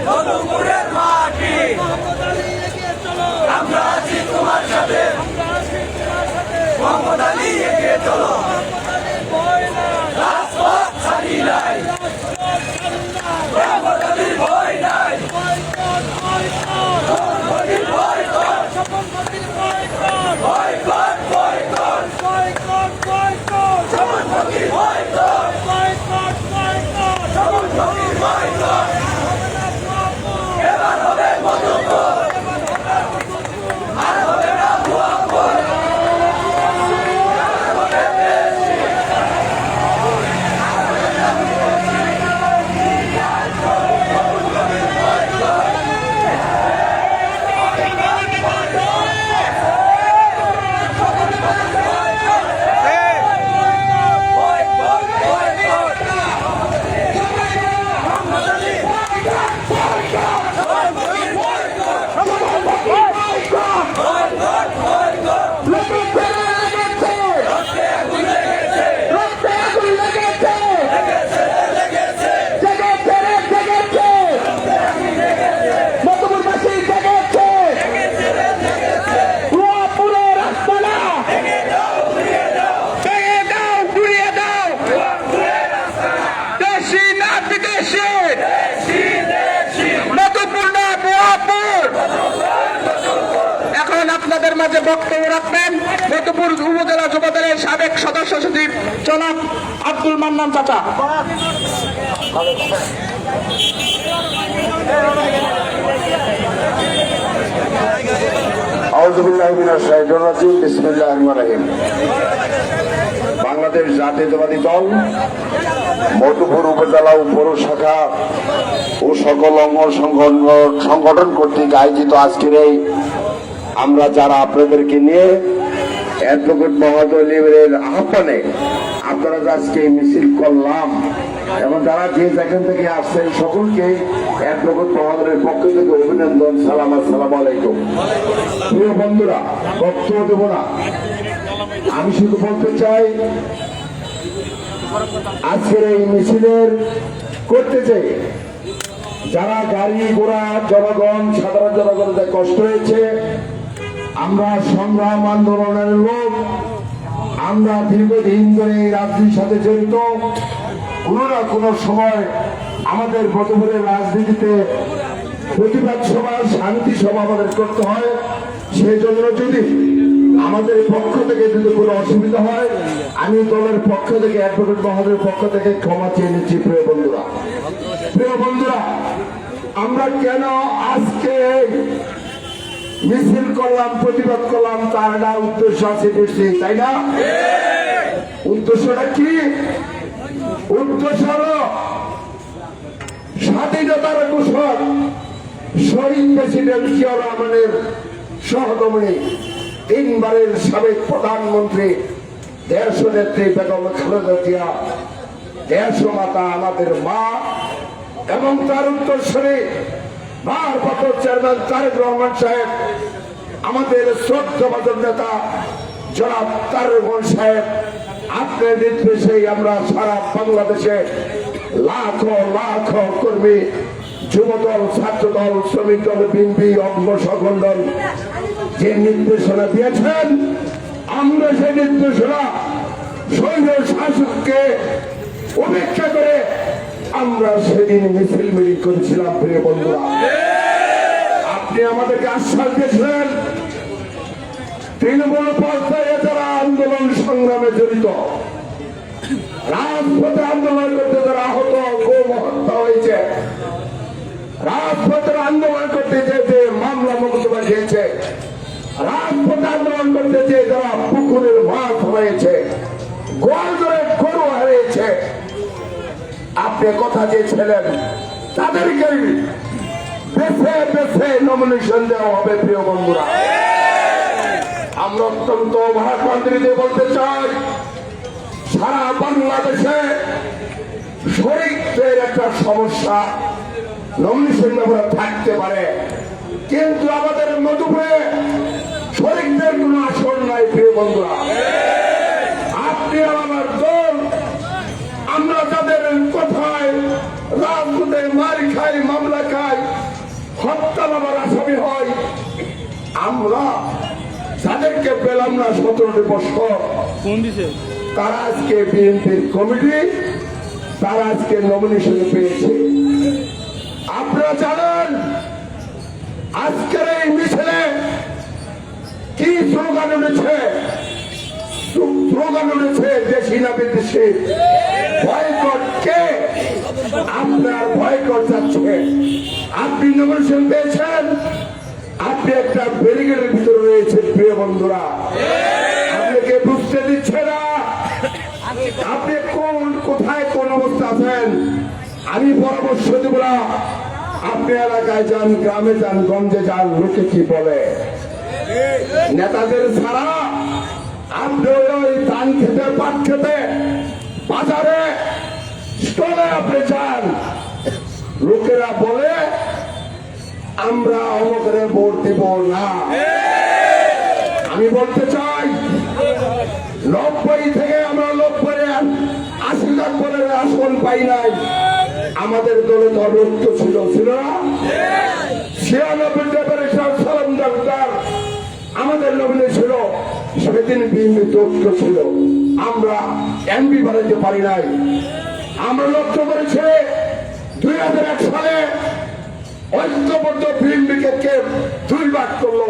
মধুপুরের মাটি আমরা আছি তোমার সাথে মোহাম্মদ আলী এগিয়ে চলো রাজপথ ছাড়ি নাই মোহাম্মদ আলীর ভয় নাই ভয় কর ভয় কর ভয় কর সমন্বয়ী ভয় কর সমন্বয়ী ভয় কর এবার হবে মধুপুর আর হবে না ভুয়াপুর আপনাদের মাঝে বক্তব্য রাখবেন মধুপুর উপজেলা যুবদলের সাবেক সদস্য সচিব জনাব আব্দুল মান্নান চাচা। বাংলাদেশ জাতীয়তাবাদী দল মধুপুর উপজেলা ও পৌর শাখা ও সকল অঙ্গ সংগঠন কর্তৃক আয়োজিত আজকের এই আমরা যারা আপনাদেরকে নিয়ে অ্যাডভোকেট মহোদয়ের আহ্বানে আপনারা আজকে মিছিল করলাম এবং যারা যে যেখান থেকে আসছেন সকলকে অ্যাডভোকেট মহোদয়ের পক্ষ থেকে অভিনন্দন, সালাম, আসসালামু আলাইকুম। প্রিয় বন্ধুরা, বক্তব্য দেব না, আমি শুধু বলতে চাই আজকের এই মিছিলের করতে চাই যারা গাড়ি ঘোড়া জনগণ সাধারণ জনগণের কষ্ট হয়েছে, আমরা সংগ্রাম আন্দোলনের লোক, আমরা দীর্ঘদিন ধরে এই রাজনীতির সাথে জড়িত, কোনো না কোনো সময় আমাদের মধুপুরের রাজনীতিতে প্রতিবাদ সভা শান্তি সভা আমাদের করতে হয়। সেই জন্য যদি আমাদের পক্ষ থেকে যদি কোনো অসুবিধা হয়, আমি দলের পক্ষ থেকে অ্যাডভোকেট মহোদয়ের পক্ষ থেকে ক্ষমা চেয়ে নিচ্ছি। প্রিয় বন্ধুরা, আমরা কেন আজকে মিছিল করলাম, প্রতিবাদ করলাম, তার একটা উদ্দেশ্য আছে নিশ্চয়ই, তাই না? উদ্দেশ্যটা কি? উদ্দেশ্য হল স্বাধীনতার ঘোষক শহীদ প্রেসিডেন্ট জিয়াউর রহমানের সহধর্মিণী, 3 বারের সাবেক প্রধানমন্ত্রী দেশ নেত্রী বেগম খালেদা জিয়া, দেশ মাতা, আমাদের মা, এবং তার উত্তরসূরি ভারপ্রাপ্ত চেয়ারম্যান তারেক রহমান সাহেব, আমাদের শ্রদ্ধাভাজন নেতা জনাব তারেক রহমান সাহেব, আপনার নির্দেশেই আমরা সারা বাংলাদেশে লাখ লাখ কর্মী, যুবদল, ছাত্রদল, শ্রমিক দল, বিএনপি, অঙ্গ সংগঠন যে নির্দেশনা দিয়েছেন, আমরা সেই নির্দেশনা সৈন্য শাসককে উপেক্ষা করে আমরা সেদিন মিছিল মিটিং করেছিলাম। প্রিয় বন্ধুরা, আপনি আমাদেরকে আশ্বাস দিয়েছিলেন তৃণমূল পর্যায়ে যারা আন্দোলন সংগ্রামে জড়িত, রাজপথে আন্দোলন করতে যারা আহত, হত্যা হয়েছে, রাজপথের আন্দোলন করতে যে মামলা মোকদ্দমা দিয়েছে, রাজপথে আন্দোলন করতে যে যারা পুকুরের মাছ হয়েছে, গোয়াল ধরে গরু হারিয়েছে, আপনি কথা দিয়েছিলেন তাদেরকে বেছে বেছে নমিনেশন দেওয়া হবে। প্রিয় বন্ধুরা, আমরা অত্যন্ত ভারতমন্ত্রী দিয়ে বলতে চাই, সারা বাংলাদেশে শরীরদের একটা সমস্যা, নমিনেশন ব্যাপারে থাকতে পারে, কিন্তু আমাদের মধুপুরে শরীরদের কোন আসন নাই। প্রিয় বন্ধুরা, আপনি আমার দল, আমরা যাদের কথায় রাজপথে মার খাই, মামলা খাই, হত্যা মামলার আসামি হয়। আমরা যাদেরকে পেলাম না 17 বছর, তারা আজকে বিএনপির কমিটি, তারা আজকে নমিনেশন পেয়েছে। আপনারা জানেন আজকের এই মিছিলে কি স্লোগান উঠেছে? স্লোগান উঠেছে দেশি না বিদেশি, বয়কট কে? আপনার বয়কট যাচ্ছে। আপনি নমিনেশন পেয়েছেন, আপনি একটা ব্যারিকেডের ভিতরে রয়েছেন। প্রিয় বন্ধুরা, আপনাকে বুঝতে দিচ্ছে না আপনি কোথায় কোন অবস্থা আছেন। আমি পরামর্শ দেব না, আপনি এলাকায় যান, গ্রামে যান, গঞ্জে যান, লোকে কি বলে। নেতাদের ছাড়া আপনি ওই ধান খেতে, পাট খেতে, বাজারে স্টলে আপনি যান, লোকেরা বলে আমরা অমুকের ভোট দেব না। আমি বলতে চাই 90 থেকে আমরা 80 করে আসন পাই নাই। আমাদের দলে তো রক্ত ছিল না? 96 সালাম ডাক্তার আমাদের নমিনে ছিল, সেদিন বিএনপি তথ্য ছিল, আমরা এমপি বানাইতে পারি নাই। আমরা লক্ষ্য করেছি 2001 সালে ঐক্যবদ্ধ বিএনপিকে কে 2 ভাগ করলো।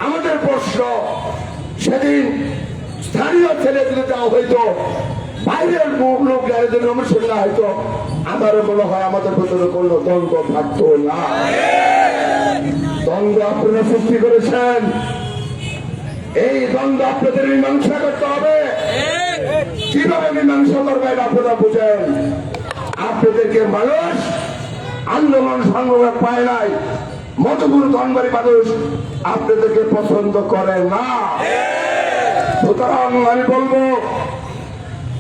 আমাদের প্রশ্ন, সেদিন স্থানীয় ছেলেদের দেওয়া হইতো, বাইরের লোক যাদের নমিনেশন না হয়তো, আমার মনে হয় আমাদের ভিতরে কোনো দ্বন্দ্ব থাকতো না। দ্বন্দ্ব আপনারা সৃষ্টি করেছেন, এই দ্বন্দ্ব আপনাদের মীমাংসা করতে হবে। কিভাবে মীমাংসা করবেন আপনারা বুঝেন। আপনাদেরকে মানুষ আন্দোলন সংগ্রামে পায় নাই, মধুপুর ধনবাড়ি মানুষ আপনাদেরকে পছন্দ করে না। সুতরাং আমি বলবো,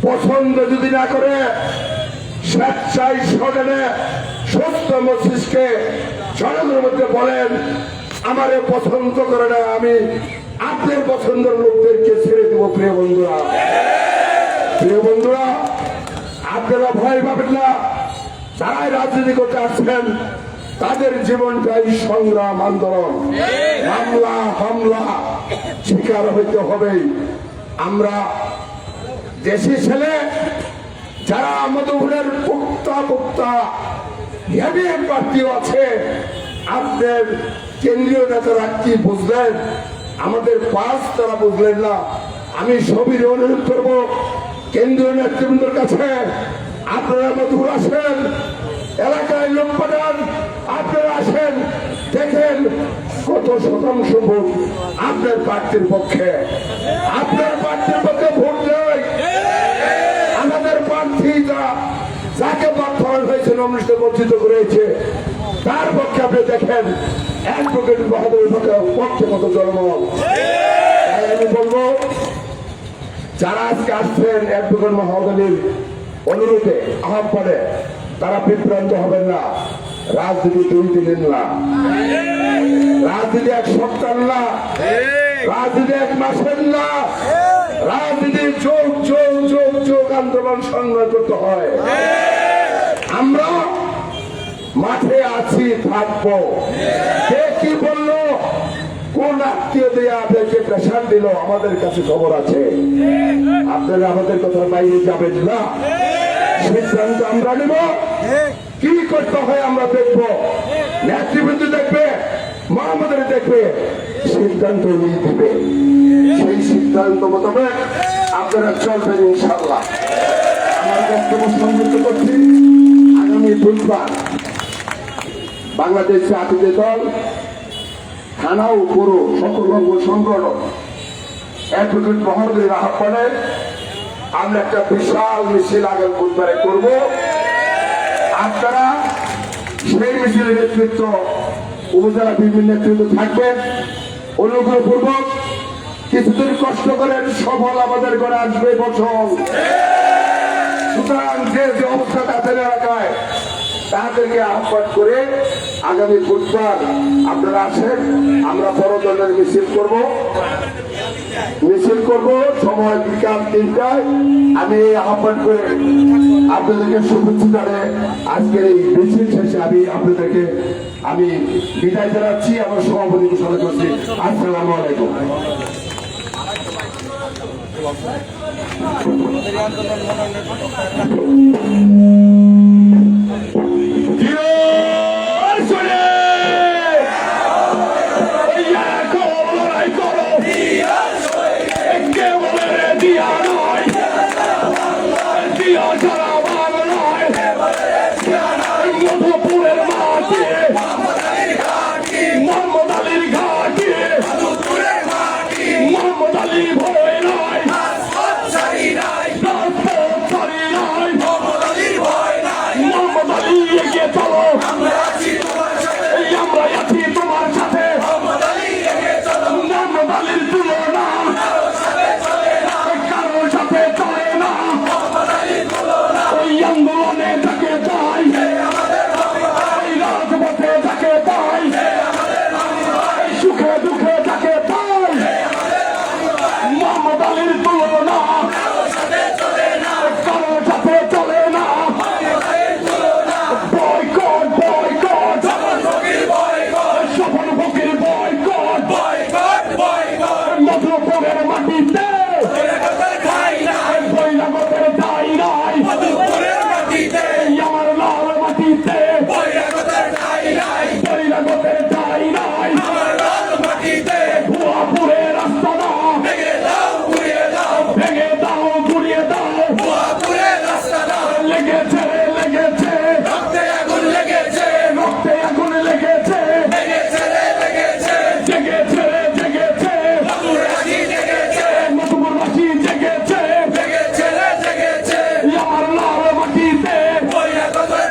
পছন্দ যদি না করে স্বেচ্ছায় সজনে সুস্থ মস্তিষ্কে জনগণের মধ্যে বলেন আমারে পছন্দ করে না, আমি আপনার পছন্দের লোকদেরকে ছেড়ে দেবো। প্রিয় বন্ধুরা, আপনারা ভয় পাবেন না। যারাই রাজনীতি করতে আসছেন তাদের জীবনটাই সংগ্রাম, আন্দোলন, মামলা হামলা শিকার হইতে হবে। আমরা দেশি ছেলে যারা মধুপুরের পুক্তা হেভি প্রার্থীও আছে, আপনার কেন্দ্রীয় নেতারা কি বুঝলেন? আমাদের পাস তারা বুঝলেন না। আমি সবই অনুরোধ করব কেন্দ্রীয় নেতৃবৃন্দের কাছে, আপনারা মধুপুর আসেন, এলাকায় লোক পাঠান, আপনারা আসেন, দেখেন কত শতাংশ ভোট আপনার প্রার্থীর পক্ষে। আপনার প্রার্থীর পক্ষে ভোট দেয় আমাদের প্রার্থী যাকে প্রার্থনা হয়েছে, নমিনেশন বঞ্চিত করেছে, তার পক্ষে আপনি দেখেন অ্যাডভোকেট বাহাদুরের পক্ষে কত জনমত। তাই আমি বলবো, যারা আজকে আসছেন অ্যাডভোকেট মহোদয়ের অনুরোধে আহ্বানে, তারা বিভ্রান্ত হবেন না। রাজনীতি 2 দিনের না, রাজনীতি 1 সপ্তাহ না, রাজনীতি 1 মাসের না, রাজনীতি যোগ আন্দোলন সংগ্রাম করতে হয়। আমরা মাঠে আছি, থাকবো। কে কি বললো, কোন আত্মীয় দিয়ে আপনাকে প্রেশার দিল, আমাদের কাছে খবর আছে। আপনারা আমাদের কথার বাইরে যাবেন না, সিদ্ধান্ত আমরা নেব। কি করতে হয় আমরা দেখবো, নেতৃবৃন্দ দেখবে, মহামাদের দেখবে, সিদ্ধান্ত নিয়ে দেবে। সেই সিদ্ধান্ত মোতাবেক আপনারা চলবেন ইনশাআল্লাহ। আমার বক্তব্য সংযুক্ত করছি। আগামী বুধবার বাংলাদেশ জাতীয় দল থানা ও পৌর সকল সংগঠন অ্যাডভোকেট মহোদয়ের আহ্বানে আমরা একটা বিশাল মিছিল আগামী বুধবারে করব। আপনারা সেই মিছিলের নেতৃত্ব, উপজেলা বিভিন্ন নেতৃত্ব থাকবেন। অনুগ্রহপূর্বক কিছুদিন কষ্ট করেন, সফল আমাদের ঘরে আসবে বছর। সুতরাং যে অবস্থা তাদের এলাকায়, তাদেরকে আহ্বান করে আগামী বুধবার আপনারা আসেন। আমরা বড় ধরনের মিছিল করব সময় বিকাল 3টায়। আমি আহ্বান করে আপনাদেরকে শুভেচ্ছা জানিয়ে আজকের এই মিছিল শেষে আমি আপনাদেরকে আমি বিদায় জানাচ্ছি। আমার সভাপতি ঘোষণা করছি। আসসালামু আলাইকুম। মধুপুরের মাটি মোহাম্মদ আলীর ঘাটি মোহাম্মদ আলী ভয় নাই মোহাম্মদ আলী এগিয়ে চলো আমরা আছি তোমার সাথে মোহাম্মদ আলীর তুলনা কারোর সাথে চলে না ওই আন্দোলনে তাকে পাই ওই রাজপথে তাকে পাই সুখে দুঃখে তাকে পাই মোহাম্মদ আলীর তুলনা কারোর সাথে চলে না বয়কট বয়কট সফল ফকির বয়কট মধুপুরের মাটিতে বৈরাগতের ঠাই নাই আমার লাল মাটিতে বৈরাগতের ঠাই নাই ভুয়াপুরে রাস্তা না ভেঙে দাও গুড়িয়ে দাও লেগেছে রক্তে আগুন লেগেছে জেগেছে মধুপুরবাসী জেগেছে আমার লাল মাটিতে বৈরাগতের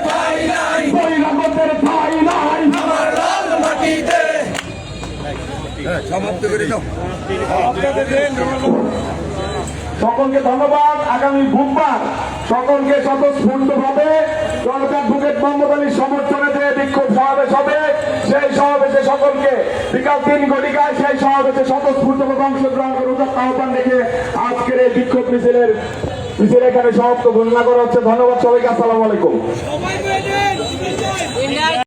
ঠাই নাই সকলকে ধন্যবাদ। আগামী বুধবার সকলকে স্বতঃস্ফূর্তভাবে জনতা অ্যাডভোকেট মোহাম্মদ আলীর সমর্থনে যে বিক্ষোভ সমাবেশ হবে, সেই সমাবেশে সকলকে বিকাল 3 ঘটিকায় সেই সমাবেশে স্বতঃস্ফূর্তভাবে অংশগ্রহণ করে আহ্বান রেখে আজকের এই বিক্ষোভ মিছিল এখানে সমাপ্ত ঘোষণা করা হচ্ছে। ধন্যবাদ সবাইকে। আসসালামু আলাইকুম।